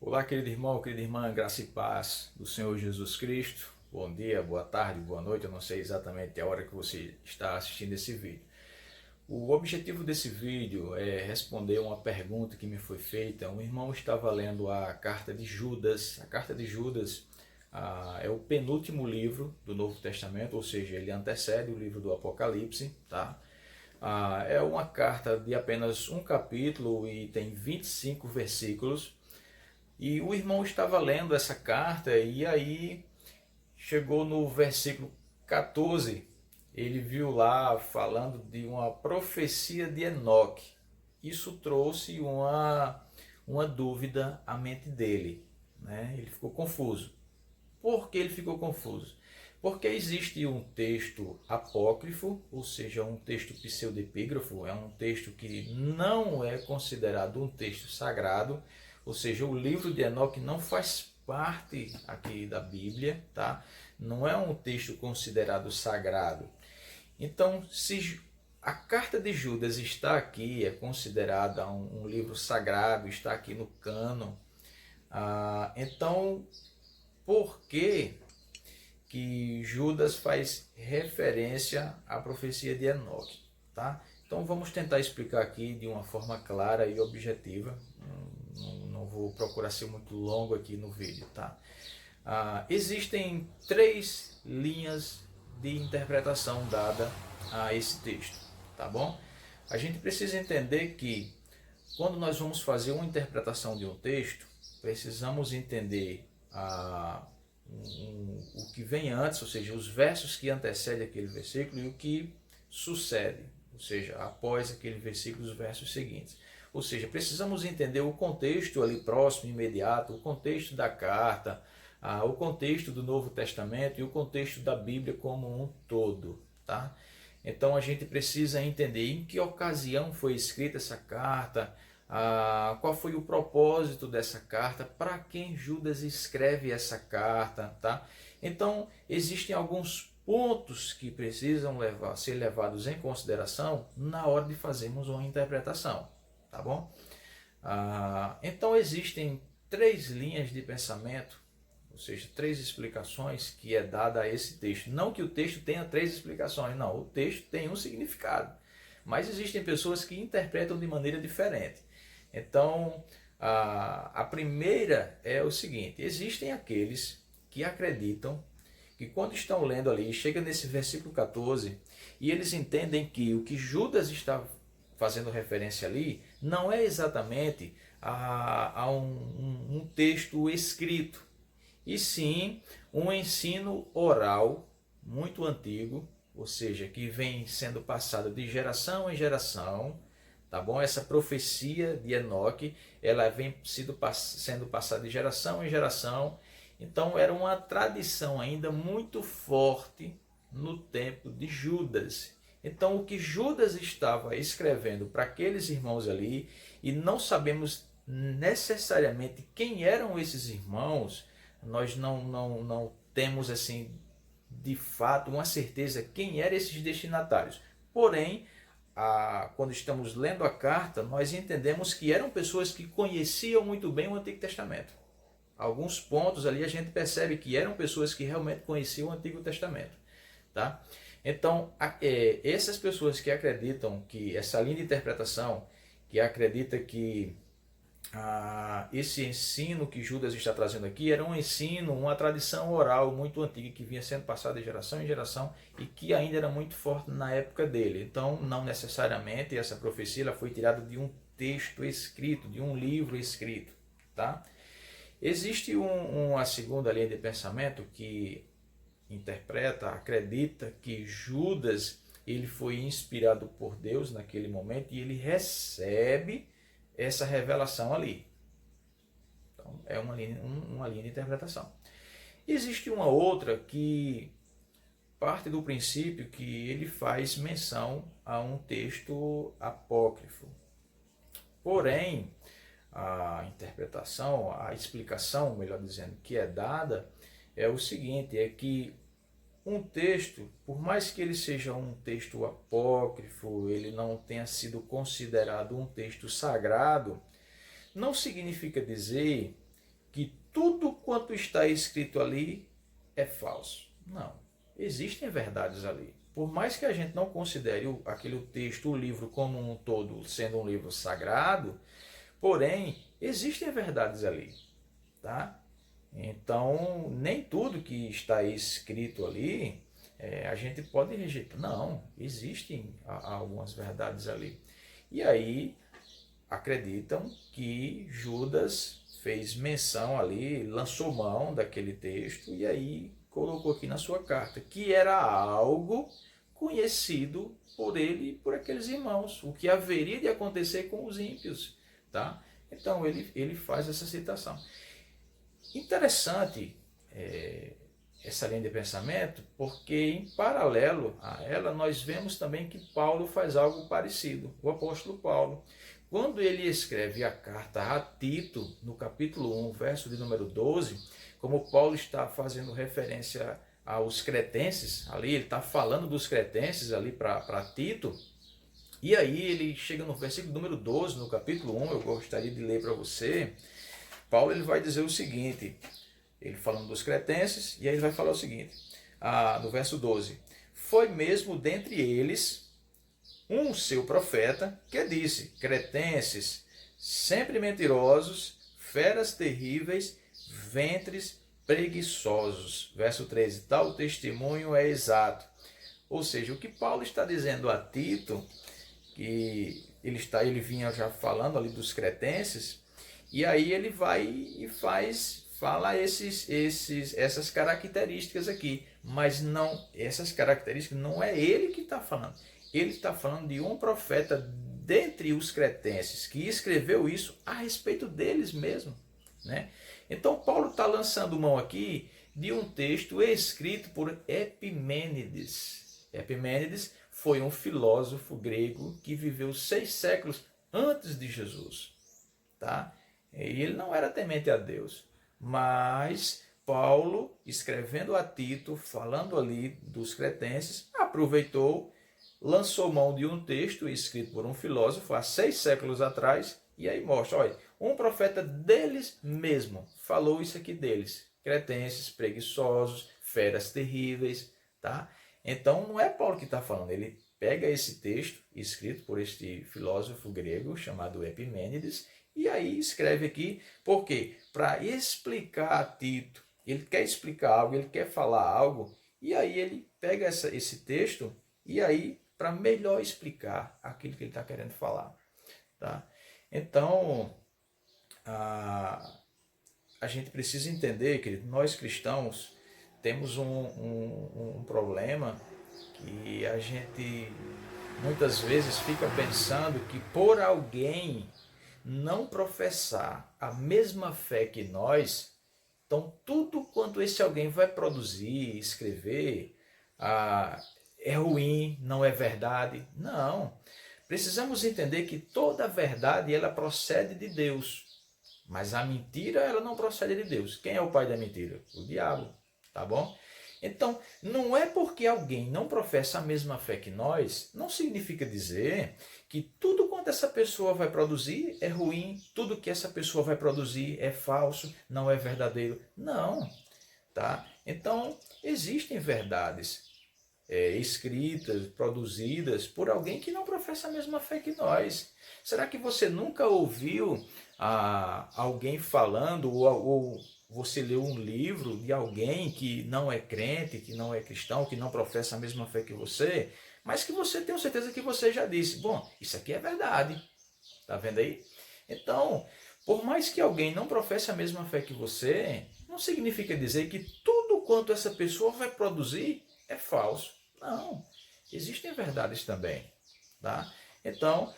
Olá, querido irmão, querida irmã, graça e paz do Senhor Jesus Cristo. Bom dia, boa tarde, boa noite. Eu não sei exatamente a hora que você está assistindo esse vídeo. O objetivo desse vídeo é responder uma pergunta que me foi feita. Um irmão estava lendo a carta de Judas. A carta de Judas é o penúltimo livro do Novo Testamento, ou seja, ele antecede o livro do Apocalipse, tá? É uma carta de apenas um capítulo e tem 25 versículos. E o irmão estava lendo essa carta e aí chegou no versículo 14. Ele viu lá falando de uma profecia de Enoque. Isso trouxe uma dúvida à mente dele, né? Ele ficou confuso. Por que ele ficou confuso? Porque existe um texto apócrifo, ou seja, um texto pseudepígrafo, é um texto que não é considerado um texto sagrado, ou seja, o livro de Enoque não faz parte aqui da Bíblia, tá? Não é um texto considerado sagrado. Então, se a carta de Judas está aqui, é considerada um livro sagrado, está aqui no cânon, então por que Judas faz referência à profecia de Enoque, tá? Então vamos tentar explicar aqui de uma forma clara e objetiva. Não vou procurar ser muito longo aqui no vídeo, tá? Existem três linhas de interpretação dada a esse texto, tá bom? A gente precisa entender que quando nós vamos fazer uma interpretação de um texto, precisamos entender o que vem antes, ou seja, os versos que antecedem aquele versículo e o que sucede, ou seja, após aquele versículo, os versos seguintes. Ou seja, precisamos entender o contexto ali próximo, imediato, o contexto da carta, o contexto do Novo Testamento e o contexto da Bíblia como um todo, tá? Então a gente precisa entender em que ocasião foi escrita essa carta, qual foi o propósito dessa carta, para quem Judas escreve essa carta, tá? Então existem alguns pontos que precisam ser levados em consideração na hora de fazermos uma interpretação, tá bom? Então existem três linhas de pensamento, ou seja, três explicações que é dada a esse texto. Não que o texto tenha três explicações, não, o texto tem um significado, mas existem pessoas que interpretam de maneira diferente. Então, a primeira é o seguinte: existem aqueles que acreditam que quando estão lendo ali, chega nesse versículo 14, e eles entendem que o que Judas está fazendo referência ali não é exatamente a um texto escrito, e sim um ensino oral muito antigo, ou seja, que vem sendo passado de geração em geração, tá bom? Essa profecia de Enoque, ela vem sendo passada de geração em geração. Então era uma tradição ainda muito forte no tempo de Judas. Então o que Judas estava escrevendo para aqueles irmãos ali, e não sabemos necessariamente quem eram esses irmãos, nós não temos assim de fato uma certeza quem eram esses destinatários. Porém, quando estamos lendo a carta, nós entendemos que eram pessoas que conheciam muito bem o Antigo Testamento. Alguns pontos ali a gente percebe que eram pessoas que realmente conheciam o Antigo Testamento, tá? Então, essas pessoas que acreditam que essa linha de interpretação, que acredita que esse ensino que Judas está trazendo aqui era um ensino, uma tradição oral muito antiga que vinha sendo passada de geração em geração e que ainda era muito forte na época dele. Então, não necessariamente essa profecia ela foi tirada de um texto escrito, de um livro escrito, tá? Existe uma segunda linha de pensamento que interpreta, acredita que Judas ele foi inspirado por Deus naquele momento e ele recebe essa revelação ali. Então, é uma linha de interpretação. Existe uma outra que parte do princípio que ele faz menção a um texto apócrifo. Porém, a interpretação, a explicação, melhor dizendo, que é dada é o seguinte, é que um texto, por mais que ele seja um texto apócrifo, ele não tenha sido considerado um texto sagrado, não significa dizer que tudo quanto está escrito ali é falso. Não, existem verdades ali. Por mais que a gente não considere aquele texto, o livro como um todo, sendo um livro sagrado, porém, existem verdades ali, tá? Então, nem tudo que está escrito ali a gente pode rejeitar. Não, existem algumas verdades ali. E aí, acreditam que Judas fez menção ali, lançou mão daquele texto e aí colocou aqui na sua carta, que era algo conhecido por ele e por aqueles irmãos, o que haveria de acontecer com os ímpios, tá? Então ele faz essa citação. Interessante essa linha de pensamento, porque em paralelo a ela nós vemos também que Paulo faz algo parecido, o apóstolo Paulo. Quando ele escreve a carta a Tito, no capítulo 1, verso de número 12, como Paulo está fazendo referência aos cretenses, ali ele está falando dos cretenses ali para Tito, e aí ele chega no versículo número 12, no capítulo 1, eu gostaria de ler para você. Paulo ele vai dizer o seguinte, ele falando dos cretenses, e aí ele vai falar o seguinte, no verso 12, foi mesmo dentre eles um seu profeta que disse, cretenses, sempre mentirosos, feras terríveis, ventres preguiçosos. Verso 13, tal testemunho é exato. Ou seja, o que Paulo está dizendo a Tito, que ele vinha já falando ali dos cretenses, e aí ele vai e fala essas características aqui, mas não, essas características não é ele que está falando. Ele está falando de um profeta dentre os cretenses que escreveu isso a respeito deles mesmo, né? Então Paulo está lançando mão aqui de um texto escrito por Epimênides. Epimênides foi um filósofo grego que viveu 6 séculos antes de Jesus, tá? E ele não era temente a Deus, mas Paulo, escrevendo a Tito, falando ali dos cretenses, aproveitou, lançou mão de um texto escrito por um filósofo há 6 séculos atrás, e aí mostra, olha, um profeta deles mesmo falou isso aqui deles, cretenses, preguiçosos, feras terríveis, tá? Então não é Paulo que está falando, ele pega esse texto escrito por este filósofo grego chamado Epimênides, e aí escreve aqui, por quê? Para explicar a Tito, ele quer explicar algo, ele quer falar algo, e aí ele pega esse texto, e aí para melhor explicar aquilo que ele está querendo falar, tá? Então, a gente precisa entender que nós cristãos temos um problema que a gente muitas vezes fica pensando que por alguém não professar a mesma fé que nós, então tudo quanto esse alguém vai produzir, escrever, é ruim, não é verdade. Não. Precisamos entender que toda verdade ela procede de Deus, mas a mentira ela não procede de Deus. Quem é o pai da mentira? O diabo, tá bom? Então, não é porque alguém não professa a mesma fé que nós, não significa dizer que tudo quanto essa pessoa vai produzir é ruim, tudo que essa pessoa vai produzir é falso, não é verdadeiro. Não, tá? Então, existem verdades escritas, produzidas por alguém que não professa a mesma fé que nós. Será que você nunca ouviu alguém falando ou você leu um livro de alguém que não é crente, que não é cristão, que não professa a mesma fé que você, mas que você tem certeza que você já disse, bom, isso aqui é verdade, tá vendo aí? Então, por mais que alguém não professe a mesma fé que você, não significa dizer que tudo quanto essa pessoa vai produzir é falso. Não, existem verdades também, tá? Então,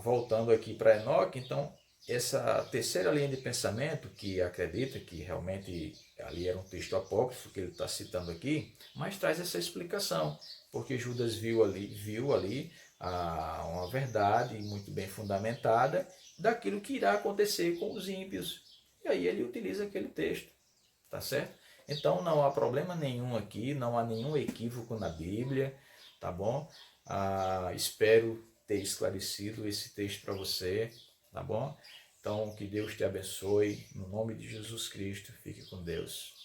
voltando aqui para Enoque, então, essa terceira linha de pensamento, que acredita que realmente ali era um texto apócrifo que ele está citando aqui, mas traz essa explicação, porque Judas viu ali uma verdade muito bem fundamentada daquilo que irá acontecer com os ímpios. E aí ele utiliza aquele texto, tá certo? Então não há problema nenhum aqui, não há nenhum equívoco na Bíblia, tá bom? Espero ter esclarecido esse texto para você, tá bom? Então, que Deus te abençoe. No nome de Jesus Cristo, fique com Deus.